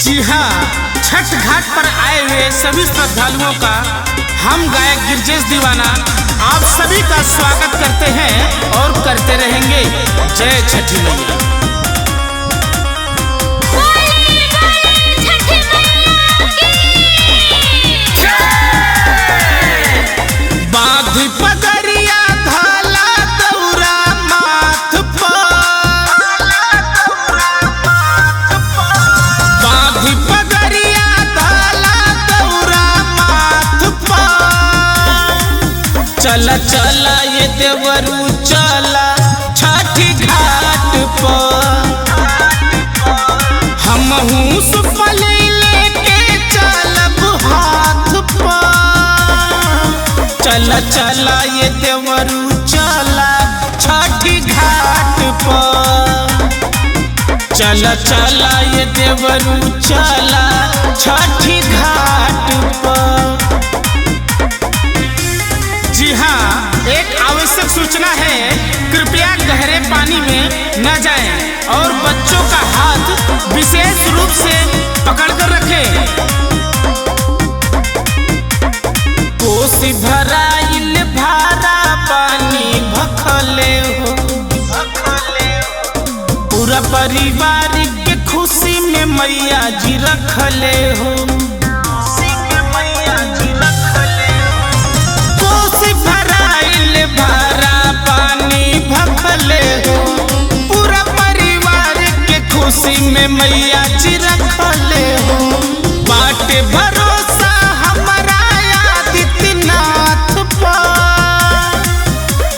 जी हाँ, छठ घाट पर आए हुए सभी श्रद्धालुओं का हम गायक गिरजेश दीवाना आप सभी का स्वागत करते हैं और करते रहेंगे। जय छठी मैया। चला चला ये देवरू चला छठी घाट पर, हमहू सुपल लेके चलब हाथ पर। चला चला ये देवरू चला छठी घाट पर, चला चला ये देवरू चला छठी घाट पर। जी हाँ, एक आवश्यक सूचना है, कृपया गहरे पानी में न जाएं और बच्चों का हाथ विशेष रूप से पकड़कर रखें। कोसी भराइल भारा पानी भखले हो, पूरा परिवार के खुशी में मैया जी रखले हो। भारा पानी भखले हो, पूरा परिवार के खुशी में मैया जी रखले हो। बाटे भरोसा हमारा आदित्यनाथ पर,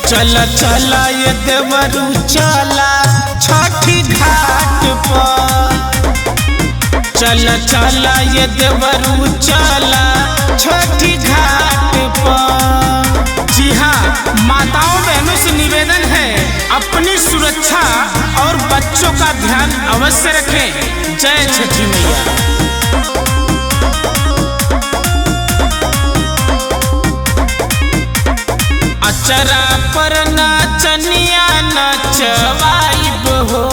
चला चला ये देवरू चला छठी घाट पर, चला चला ये देवरू चला छठी घाट पर। जी हाँ, माताओं बहनों से निवेदन है, अपनी सुरक्षा और बच्चों का ध्यान अवश्य रखें। जय छठी मैया। अचरा पर नाचनिया नचवाइब हो,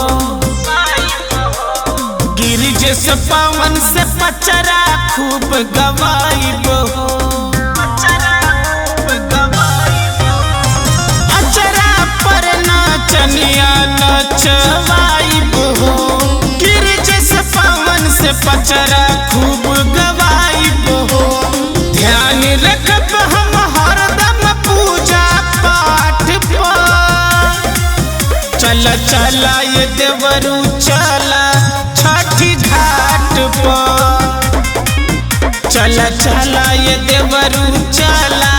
गिरिजेश पवन से पचरा खूब गवाइब हो। चनिया नचवाइब हो, गिरजेश पवन से पचरा खूब गवाइब हो। ध्यान रखब हम हरदम पूजा पाठ पर, चला चला ये देवरू चला छठी घाट पर, चला चला ये देवरू चला